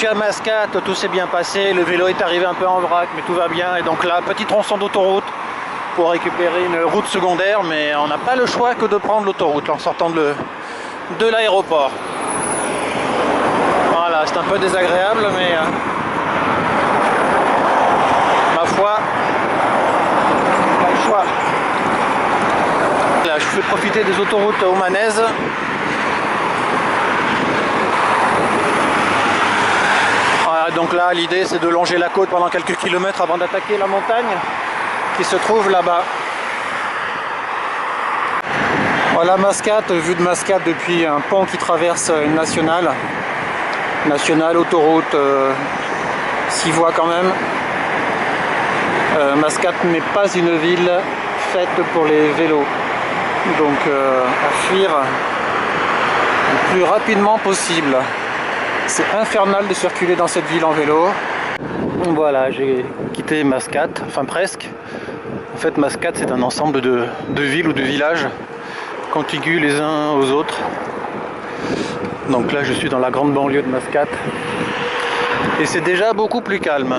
suis à Mascate, tout s'est bien passé, le vélo est arrivé un peu en vrac, mais tout va bien. Et donc là, petit tronçon d'autoroute pour récupérer une route secondaire, mais on n'a pas le choix que de prendre l'autoroute en sortant de l'aéroport. Voilà, c'est un peu désagréable, mais ma foi, pas le choix. Là, je fais profiter des autoroutes omanaises. Voilà, donc là, l'idée c'est de longer la côte pendant quelques kilomètres avant d'attaquer la montagne qui se trouve là-bas. Voilà Mascate, vue de Mascate depuis un pont qui traverse une nationale. Nationale, autoroute, 6 voies quand même. Mascate n'est pas une ville faite pour les vélos. Donc à fuir le plus rapidement possible. C'est infernal de circuler dans cette ville en vélo. Voilà, j'ai quitté Mascate, enfin presque. En fait, Mascate, c'est un ensemble de villes ou de villages contigus les uns aux autres. Donc là, je suis dans la grande banlieue de Mascate. Et c'est déjà beaucoup plus calme.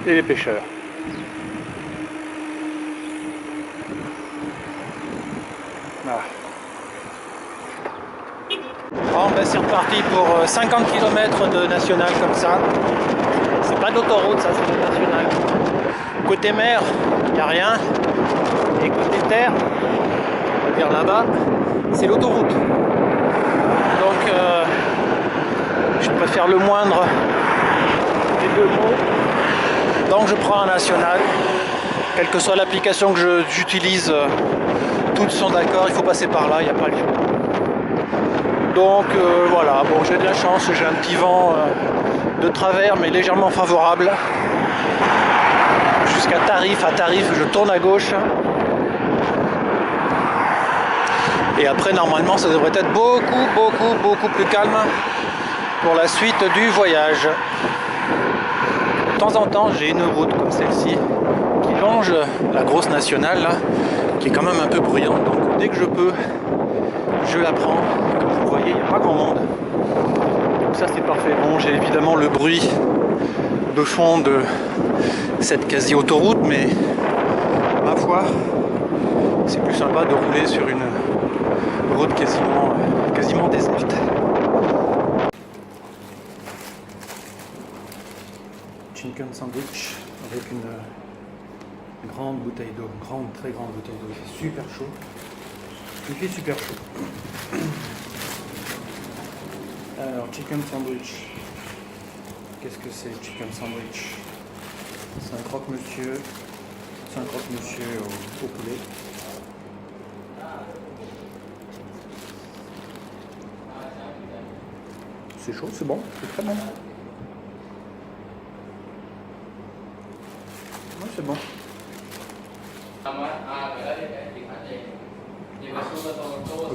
Et les pêcheurs. Ah. Bon, ben c'est reparti pour 50 km de national comme ça. C'est pas d'autoroute, ça, c'est de national. Côté mer, il n'y a rien. Et côté terre, on va dire là-bas, c'est l'autoroute. Donc, je préfère le moindre des deux mots. Donc je prends un national, quelle que soit l'application que j'utilise, toutes sont d'accord, il faut passer par là, il n'y a pas le choix. Donc voilà, bon, j'ai de la chance, j'ai un petit vent de travers mais légèrement favorable. Jusqu'à Tarif, je tourne à gauche. Et après normalement ça devrait être beaucoup plus calme pour la suite du voyage. De temps en temps j'ai une route comme celle-ci qui longe la grosse nationale là, qui est quand même un peu bruyante, donc dès que je peux je la prends. Comme vous le voyez, il n'y a pas grand monde, donc ça c'est parfait. Bon, j'ai évidemment le bruit de fond de cette quasi autoroute, mais ma foi c'est plus sympa de rouler sur une route quasiment déserte. Chicken sandwich avec une grande bouteille d'eau, très grande bouteille d'eau. Il fait super chaud. Il fait super chaud. Alors, chicken sandwich. Qu'est-ce que c'est, chicken sandwich? C'est un croque-monsieur. C'est un croque-monsieur au poulet. C'est chaud, c'est bon, c'est très bon. Ouais, c'est bon.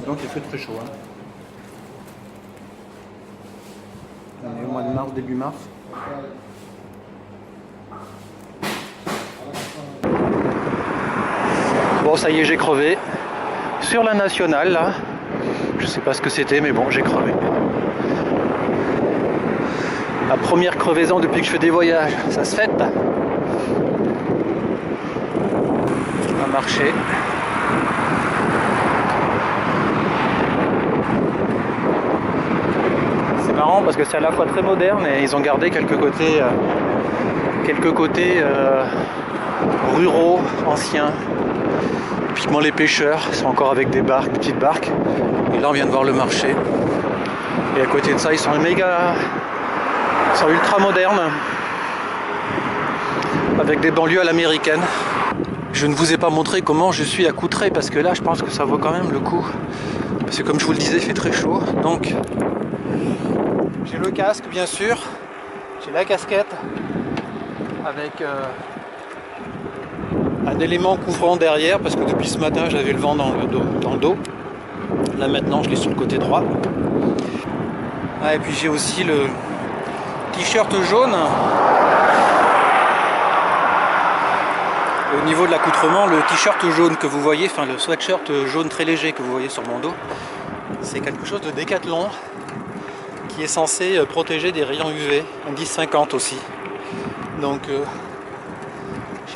Donc il fait très chaud. Hein. On est au mois de mars, début mars. Bon, ça y est, j'ai crevé. Sur la nationale, là. Je sais pas ce que c'était, mais bon, j'ai crevé. La première crevaison depuis que je fais des voyages, ça se fête. À marcher. C'est marrant parce que c'est à la fois très moderne et ils ont gardé quelques côtés ruraux, anciens. Typiquement les pêcheurs sont encore avec des barques, des petites barques. Et là on vient de voir le marché. Et à côté de ça ils sont ultra modernes. Avec des banlieues à l'américaine. Je ne vous ai pas montré comment je suis à Courtrai parce que là je pense que ça vaut quand même le coup. Parce que comme je vous le disais, il fait très chaud. Donc j'ai le casque bien sûr. J'ai la casquette avec un élément couvrant derrière parce que depuis ce matin j'avais le vent dans le dos. Là maintenant je l'ai sur le côté droit. Ah, et puis j'ai aussi le t-shirt jaune au niveau de l'accoutrement, le t-shirt jaune que vous voyez, enfin le sweatshirt jaune très léger que vous voyez sur mon dos, c'est quelque chose de Decathlon qui est censé protéger des rayons UV, indice 50 aussi. Donc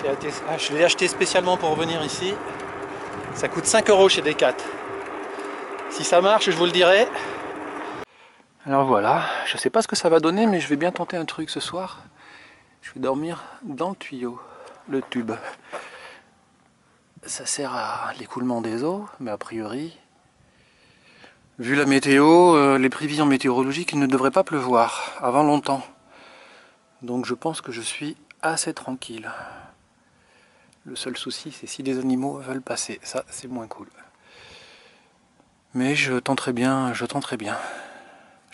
je l'ai acheté spécialement pour venir ici. Ça coûte 5 € chez Decat. Si ça marche, je vous le dirai. Alors voilà, je sais pas ce que ça va donner, mais je vais bien tenter un truc ce soir. Je vais dormir dans le tuyau, le tube. Ça sert à l'écoulement des eaux, mais a priori, vu la météo, les prévisions météorologiques, il ne devrait pas pleuvoir avant longtemps. Donc je pense que je suis assez tranquille. Le seul souci, c'est si des animaux veulent passer. Ça, c'est moins cool. Mais je tenterai bien, je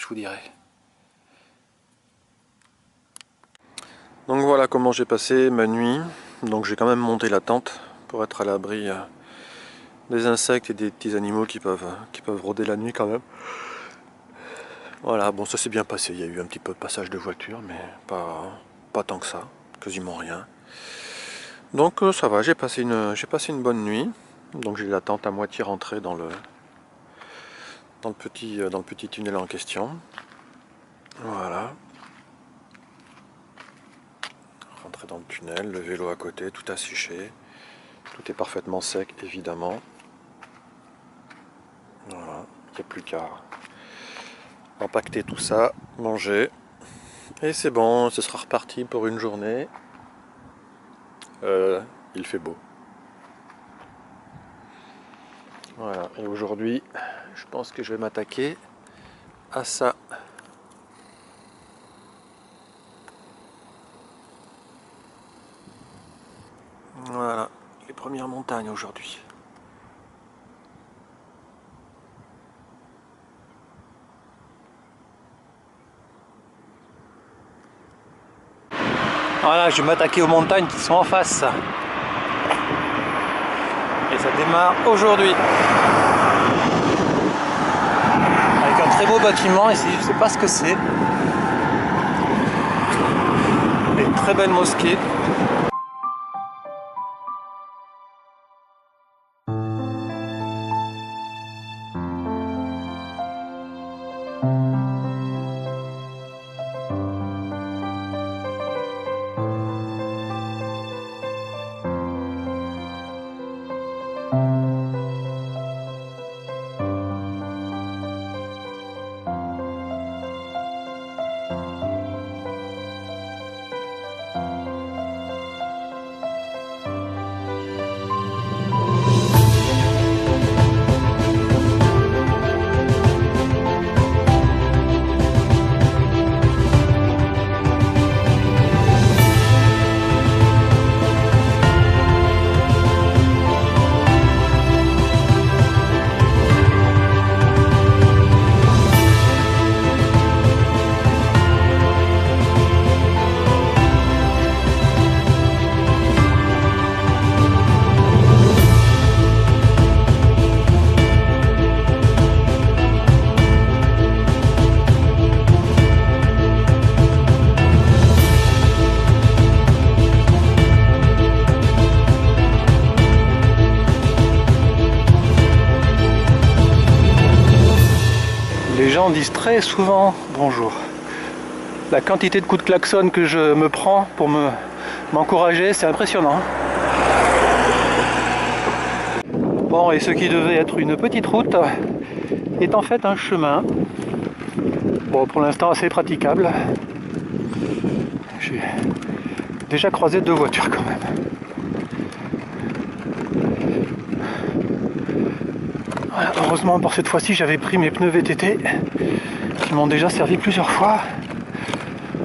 vous dirai. Donc voilà comment j'ai passé ma nuit. Donc j'ai quand même monté la tente pour être à l'abri des insectes et des petits animaux qui peuvent rôder la nuit quand même. Voilà, bon ça s'est bien passé. Il y a eu un petit peu de passage de voiture, mais pas tant que ça, quasiment rien. Donc ça va, j'ai passé une bonne nuit. Donc j'ai la tente à moitié rentrée dans le petit tunnel en question. Voilà. Rentrer dans le tunnel, le vélo à côté, tout asséché. Tout est parfaitement sec, évidemment. Voilà, il n'y a plus qu'à empaqueter tout ça, manger. Et c'est bon, ce sera reparti pour une journée. Il fait beau. Voilà, et aujourd'hui, je pense que je vais m'attaquer à ça. Voilà, les premières montagnes aujourd'hui. Voilà, je vais m'attaquer aux montagnes qui sont en face. Et ça démarre aujourd'hui. Avec un très beau bâtiment ici, je ne sais pas ce que c'est. Une très belle mosquée. Les gens disent très souvent bonjour. La quantité de coups de klaxon que je me prends pour m'encourager, c'est impressionnant. Bon, et ce qui devait être une petite route est en fait un chemin. Bon, pour l'instant assez praticable. J'ai déjà croisé 2 voitures quand même. Voilà, heureusement pour cette fois-ci j'avais pris mes pneus VTT qui m'ont déjà servi plusieurs fois.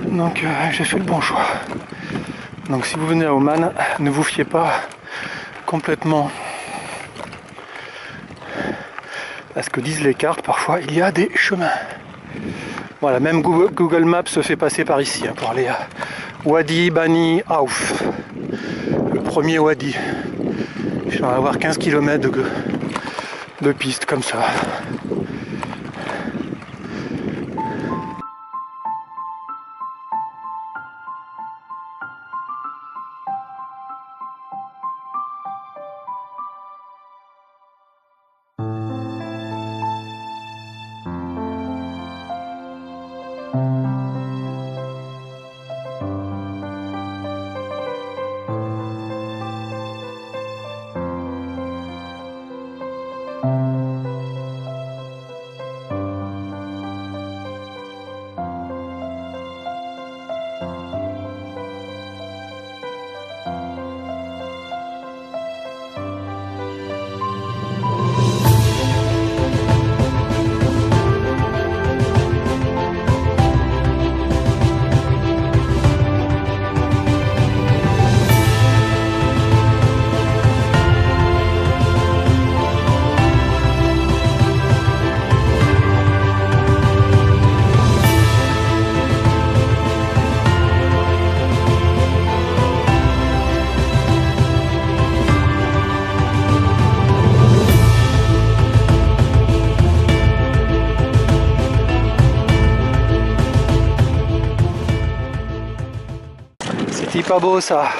Donc j'ai fait le bon choix. Donc si vous venez à Oman, ne vous fiez pas complètement à ce que disent les cartes. Parfois il y a des chemins. Voilà, même Google Maps se fait passer par ici pour aller à Wadi Bani Auf. Le premier wadi. Je vais avoir 15 km de piste comme ça. C'est pas beau ça.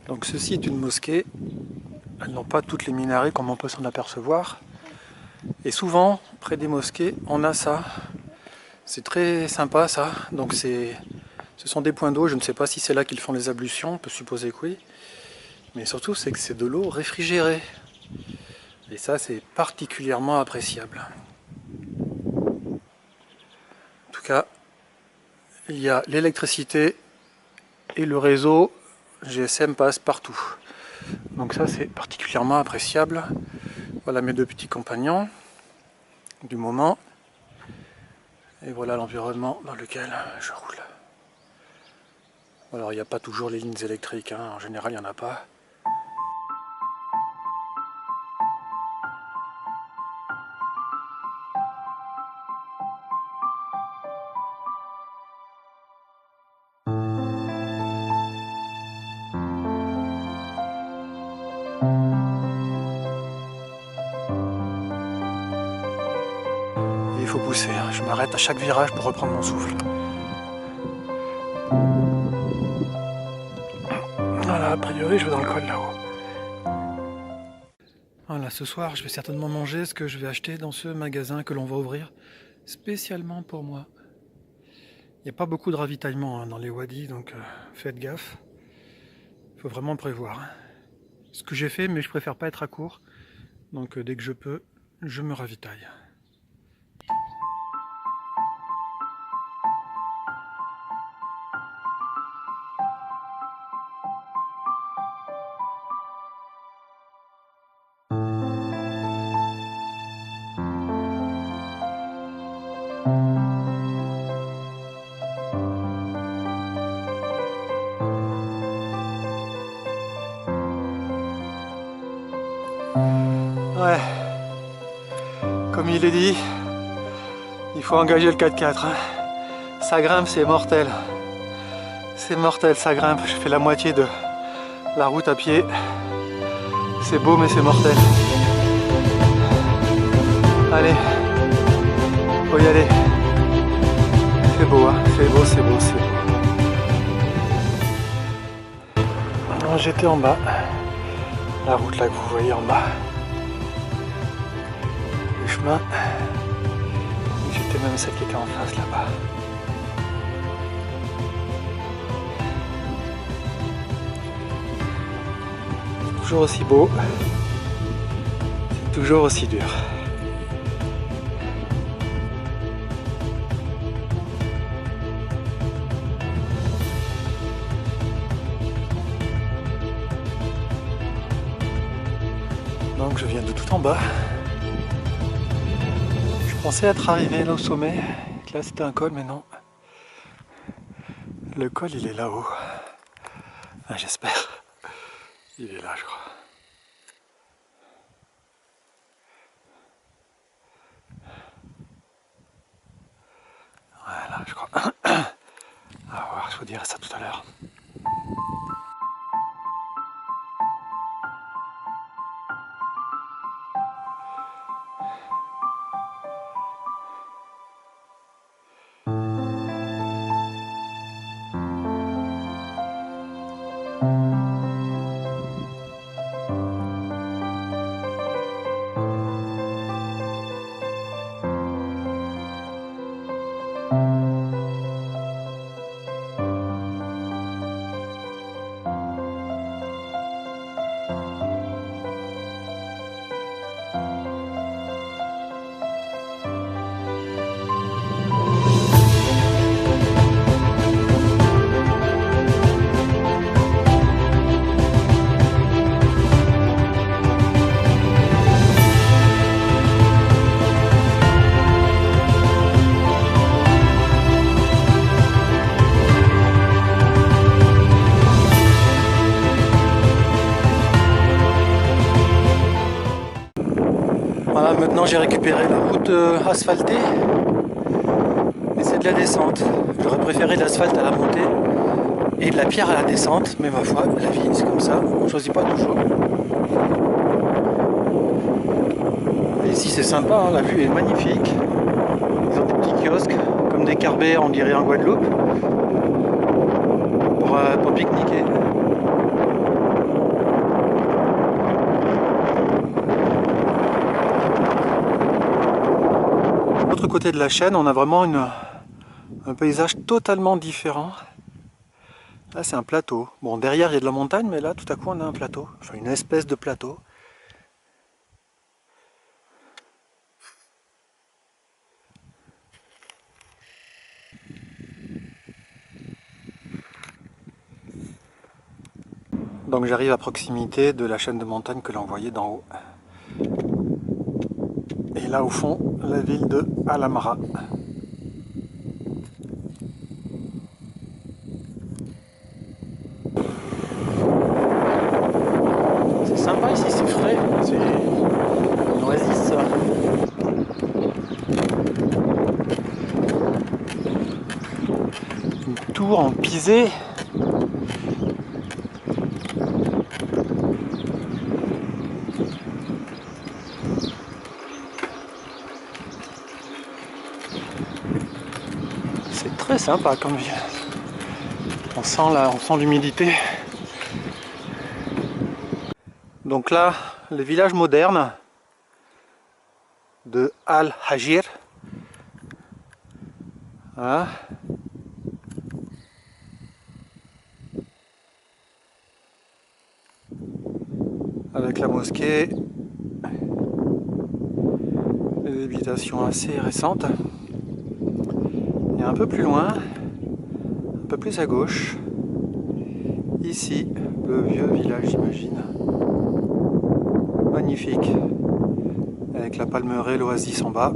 Donc ceci est une mosquée. Elles n'ont pas toutes les minarets comme on peut s'en apercevoir. Et souvent, près des mosquées, on a ça. C'est très sympa ça. Donc ce sont des points d'eau. Je ne sais pas si c'est là qu'ils font les ablutions. On peut supposer que oui. Mais surtout, c'est que c'est de l'eau réfrigérée. Et ça, c'est particulièrement appréciable. En tout cas, il y a l'électricité et le réseau GSM passe partout. Donc ça, c'est particulièrement appréciable. Voilà mes deux petits compagnons du moment. Et voilà l'environnement dans lequel je roule. Alors il n'y a pas toujours les lignes électriques, hein. En général il n'y en a pas. Et il faut pousser, hein. Je m'arrête à chaque virage pour reprendre mon souffle. Voilà, a priori je vais dans le col là-haut. Voilà, ce soir je vais certainement manger ce que je vais acheter dans ce magasin que l'on va ouvrir spécialement pour moi. Il n'y a pas beaucoup de ravitaillement hein, dans les wadis, donc faites gaffe. Il faut vraiment prévoir. Ce que j'ai fait, mais je préfère pas être à court. Donc dès que je peux, je me ravitaille. Ouais, comme il est dit, il faut engager le 4x4. Hein. Ça grimpe, c'est mortel. C'est mortel, ça grimpe. Je fais la moitié de la route à pied. C'est beau, mais c'est mortel. Allez, faut y aller. C'est beau, hein. C'est beau, c'est beau, c'est beau. Alors, j'étais en bas. La route là que vous voyez en bas. Le chemin. C'était même celle qui était en face là-bas. C'est toujours aussi beau. C'est toujours aussi dur. Donc je viens de tout en bas. Je pensais être arrivé là au sommet, que là c'était un col, mais non. Le col il est là-haut. Enfin, j'espère. Il est là je crois. Voilà je crois. À voir, je vous dirai ça tout à l'heure. maintenant j'ai récupéré la route asphaltée, mais c'est de la descente. J'aurais préféré de l'asphalte à la montée et de la pierre à la descente, mais ma foi, la vie c'est comme ça, on ne choisit pas toujours. Et ici c'est sympa, hein, la vue est magnifique. Ils ont des petits kiosques, comme des Carbets, on dirait en Guadeloupe, pour pique-niquer. De l'autre côté de la chaîne, on a vraiment un paysage totalement différent. Là c'est un plateau. Bon, derrière il y a de la montagne, mais là tout à coup on a un plateau. Enfin une espèce de plateau. Donc j'arrive à proximité de la chaîne de montagne que l'on voyait d'en haut. Et là au fond, la ville de Alamara. C'est sympa ici, c'est frais. C'est une oasis. Une tour en pisé. C'est très sympa comme ville. On sent l'humidité. Donc là, le village moderne de Al-Hajir. Voilà. Avec la mosquée, les habitations assez récentes. Et un peu plus loin, un peu plus à gauche, ici, le vieux village, j'imagine. Magnifique, avec la palmeraie, l'oasis en bas.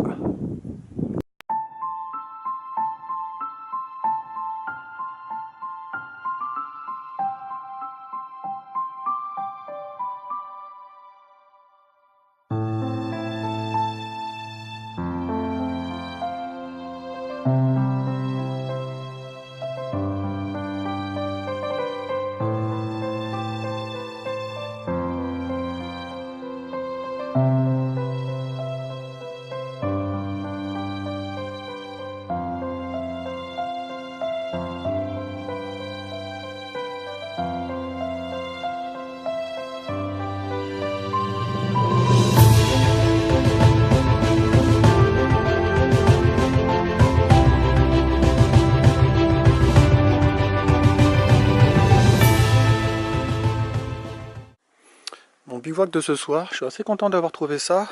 Mon bivouac de ce soir, je suis assez content d'avoir trouvé ça.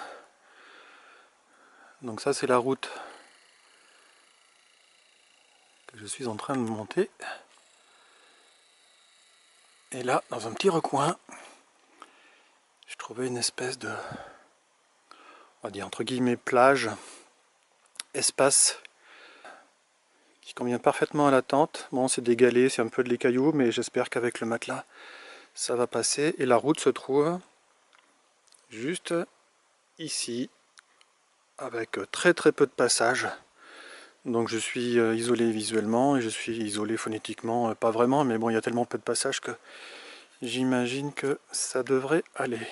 Donc ça c'est la route que je suis en train de monter. Et là, dans un petit recoin, j'ai trouvé une espèce de, on va dire entre guillemets plage, espace, qui convient parfaitement à la tente. Bon, c'est des galets, c'est un peu de cailloux, mais j'espère qu'avec le matelas, ça va passer. Et la route se trouve juste ici, avec très peu de passages. Donc je suis isolé visuellement et je suis isolé phonétiquement, pas vraiment, mais bon, il y a tellement peu de passages que j'imagine que ça devrait aller.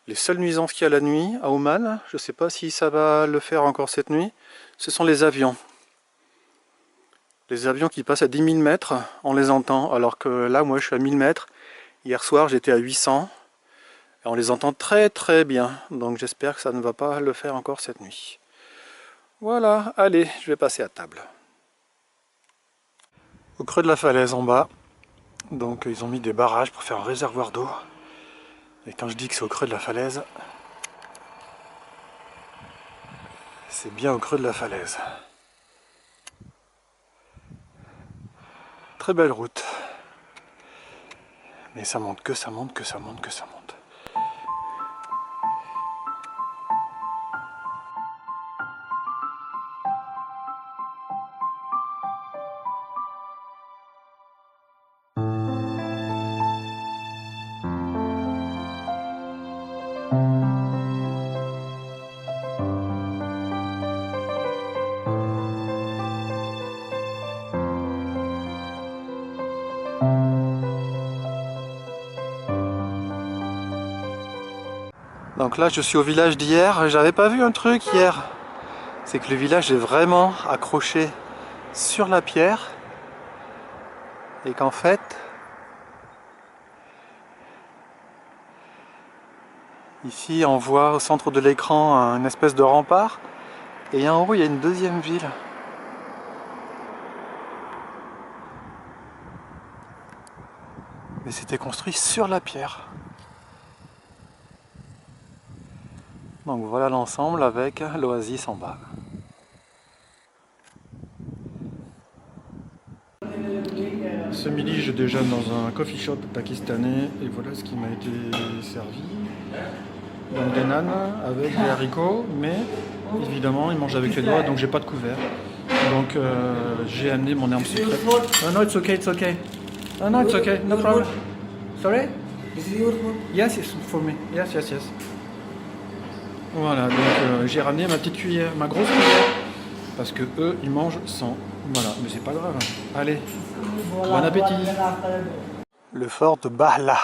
Les seules nuisances qu'il y a la nuit à Oman, je ne sais pas si ça va le faire encore cette nuit, ce sont les avions. Les avions qui passent à 10 000 mètres, on les entend, alors que là, moi je suis à 1000 mètres. Hier soir, j'étais à 800. Et on les entend très bien, donc j'espère que ça ne va pas le faire encore cette nuit. Voilà, allez, je vais passer à table. Au creux de la falaise en bas, donc ils ont mis des barrages pour faire un réservoir d'eau. Et quand je dis que c'est au creux de la falaise, c'est bien au creux de la falaise. Très belle route. Mais ça monte, que ça monte, que ça monte, que ça monte. Donc là je suis au village d'hier, j'avais pas vu un truc hier, c'est que le village est vraiment accroché sur la pierre et qu'en fait ici on voit au centre de l'écran une espèce de rempart et en haut il y a une deuxième ville. Mais c'était construit sur la pierre. Donc voilà l'ensemble avec l'oasis en bas. Ce midi je déjeune dans un coffee shop pakistanais et voilà ce qui m'a été servi. Donc des nanes avec des haricots, mais évidemment ils mangent avec les doigts donc j'ai pas de couvert. Donc j'ai amené mon herbe secrète. Oh no, it's okay, it's okay. Oh no, it's okay, no problem. Sorry? Is it your food? Yes, it's for me. Yes, yes, yes. Voilà, donc j'ai ramené ma petite cuillère, ma grosse cuillère, parce que eux ils mangent sans. Voilà, mais c'est pas grave. Allez, bon appétit. Le fort de Bahla.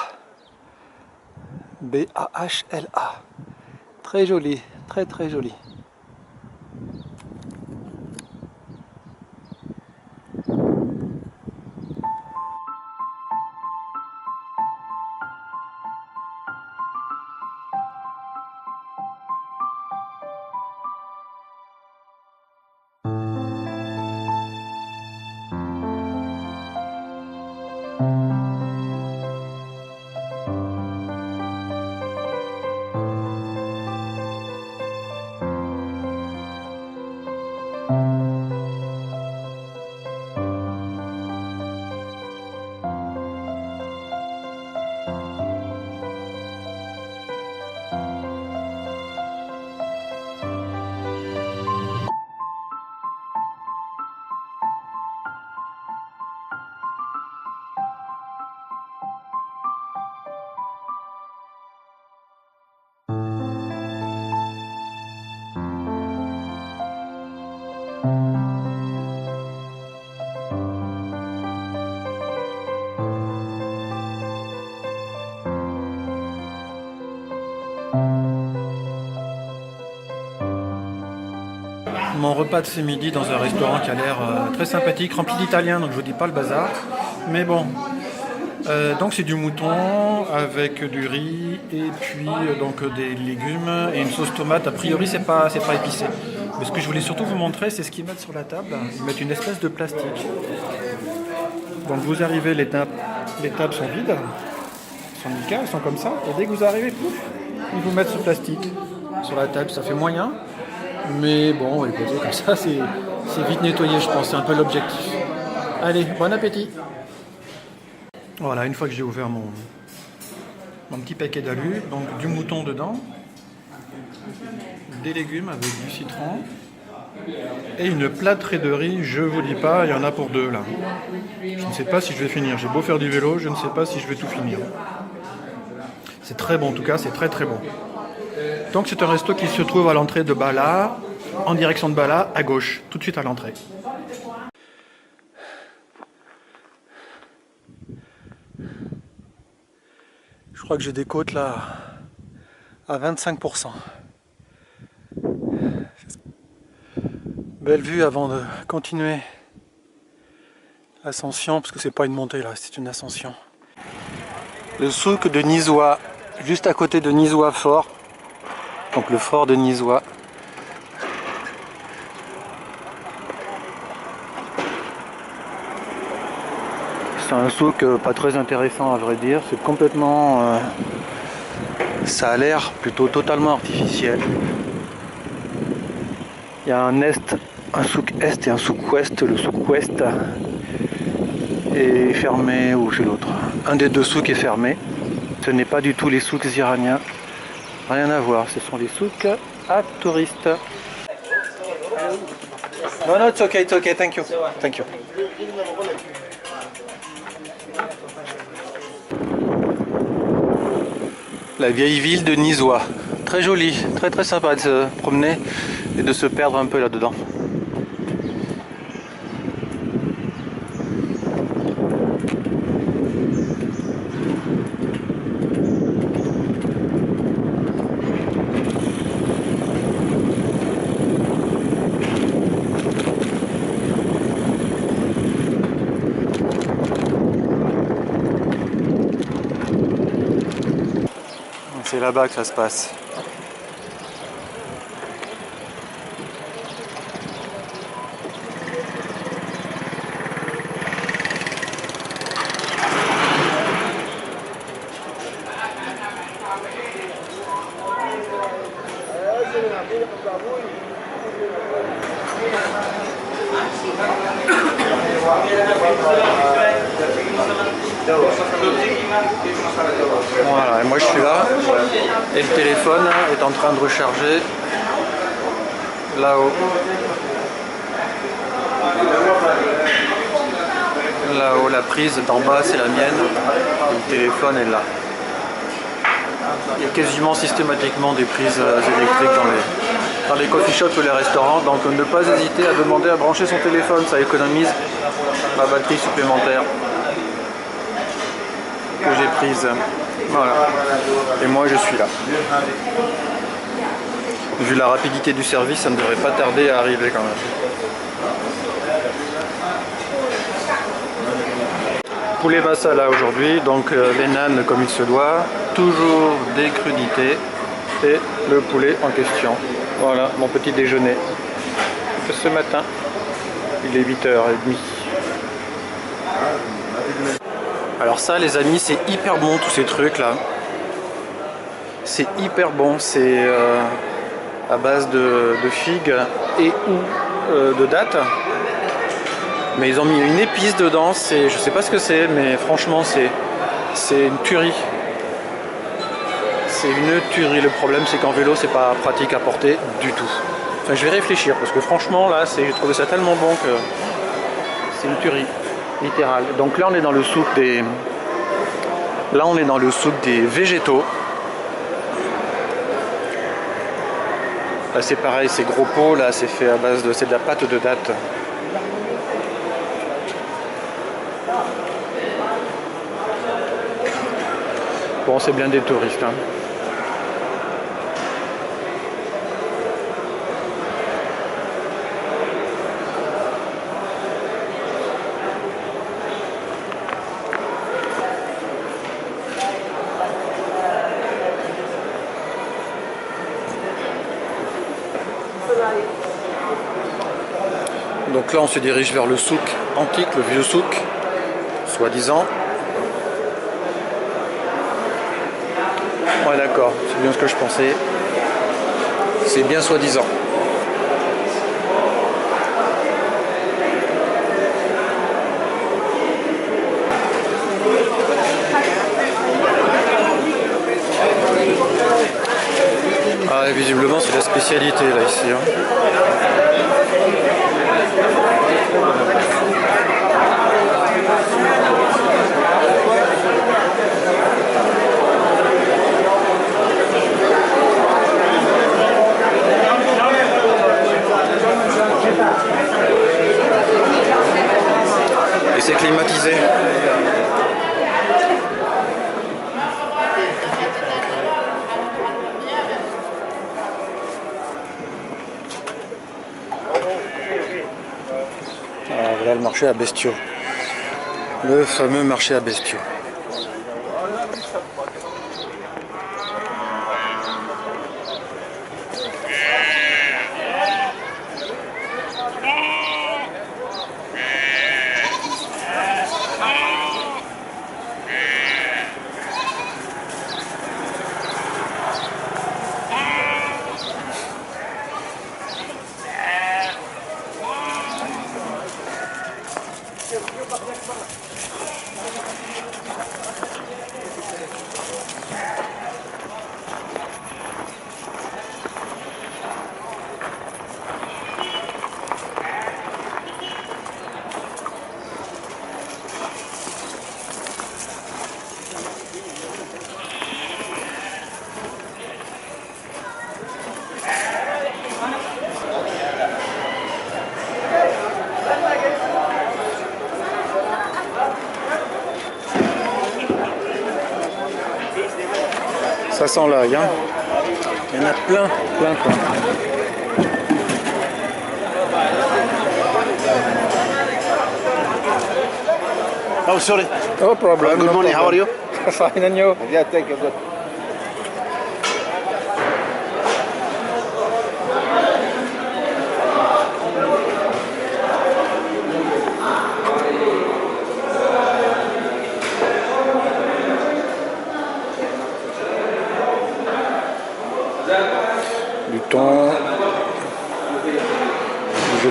B-A-H-L-A. Très joli, très très joli. Mon repas de ce midi dans un restaurant qui a l'air très sympathique, rempli d'Italiens, donc je vous dis pas le bazar. Mais bon, donc c'est du mouton avec du riz et puis donc des légumes et une sauce tomate. A priori c'est pas épicé. Mais ce que je voulais surtout vous montrer, c'est ce qu'ils mettent sur la table. Ils mettent une espèce de plastique. Donc vous arrivez, les tables sont vides, elles sont nickel, elles sont comme ça. Et dès que vous arrivez, pouf, ils vous mettent ce plastique sur la table. Ça fait moyen. Mais bon, écoutez, comme ça, c'est vite nettoyé, je pense. C'est un peu l'objectif. Allez, bon appétit. Voilà, une fois que j'ai ouvert mon petit paquet d'alu, donc du mouton dedans, des légumes avec du citron et une plâtrée de riz. Je vous dis pas, il y en a pour deux là. Je ne sais pas si je vais finir. J'ai beau faire du vélo, je ne sais pas si je vais tout finir. C'est très bon, en tout cas, c'est très très bon. Donc c'est un resto qui se trouve à l'entrée de Bahla, en direction de Bahla, à gauche, tout de suite à l'entrée. Je crois que j'ai des côtes là à 25%. Belle vue avant de continuer l'ascension, parce que c'est pas une montée là, c'est une ascension. Le souk de Nizwa, juste à côté de Nizwa Fort. Donc le fort de Nizwa. C'est un souk pas très intéressant à vrai dire. C'est complètement... ça a l'air plutôt totalement artificiel. Il y a un souk est et un souk ouest. Le souk ouest est fermé ou c'est l'autre. Un des deux souks est fermé. Ce n'est pas du tout les souks iraniens. Rien à voir, ce sont des souks à touristes. No, no, it's okay, thank you. Thank you. La vieille ville de Nizwa. Très jolie, très très sympa de se promener et de se perdre un peu là-dedans. C'est là-bas que ça se passe. Voilà, et moi je suis là et le téléphone est en train de recharger là-haut. Là-haut, la prise d'en bas c'est la mienne, le téléphone est là. Il y a quasiment systématiquement des prises électriques dans les coffee shops ou les restaurants, donc ne pas hésiter à demander à brancher son téléphone, ça économise la batterie supplémentaire que j'ai prise. Voilà. Et moi je suis là. Vu la rapidité du service, ça ne devrait pas tarder à arriver quand même. Poulet masala aujourd'hui, donc les nanes comme il se doit, toujours des crudités et le poulet en question. Voilà mon petit déjeuner ce matin, il est 8h30. Alors ça les amis, c'est hyper bon tous ces trucs là. C'est hyper bon, c'est à base de figues et ou de dattes. Mais ils ont mis une épice dedans, je sais pas ce que c'est, mais franchement c'est une tuerie. C'est une tuerie. Le problème c'est qu'en vélo c'est pas pratique à porter du tout. Enfin je vais réfléchir parce que franchement là j'ai trouvé ça tellement bon que c'est une tuerie, littéral. Donc là on est dans le souk des. Là on est dans le souk des végétaux. Là c'est pareil, c'est gros pot, là c'est fait à base de. C'est de la pâte de date. Bon, c'est bien des touristes. Hein. Donc là, on se dirige vers le souk antique, le vieux souk, soi-disant. Ouais d'accord, c'est bien ce que je pensais. C'est bien soi-disant. Ah et visiblement c'est la spécialité là ici. Hein. Et c'est climatisé. Ah, voilà le marché à bestiaux. Le fameux marché à bestiaux. Ça sent l'ail, hein. Il y en a plein. Oh, sorry. No problem. Good morning, how are you? Fine, and you? Yeah, thank you. Good.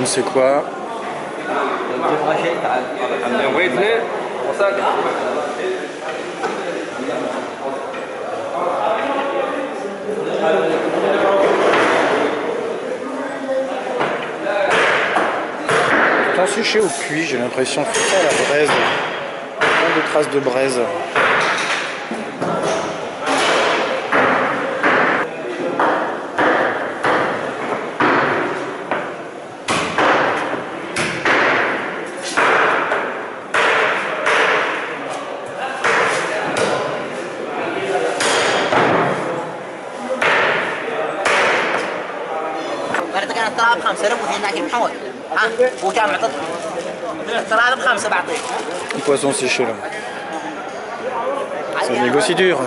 ne sais quoi. Tant séché au cuit, j'ai l'impression que c'est ça la braise. Plein de traces de braise. Le poisson séché là. Ça négocie dur.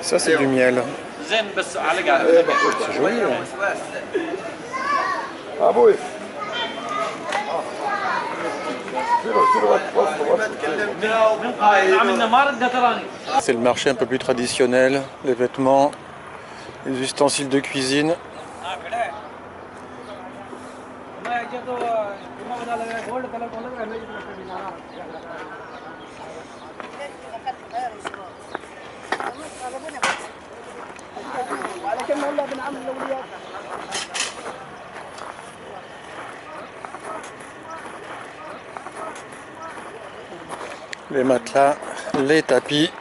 Ça c'est du miel. C'est joli. Ah oui. C'est le marché un peu plus traditionnel, les vêtements, les ustensiles de cuisine. Les matelas, les tapis.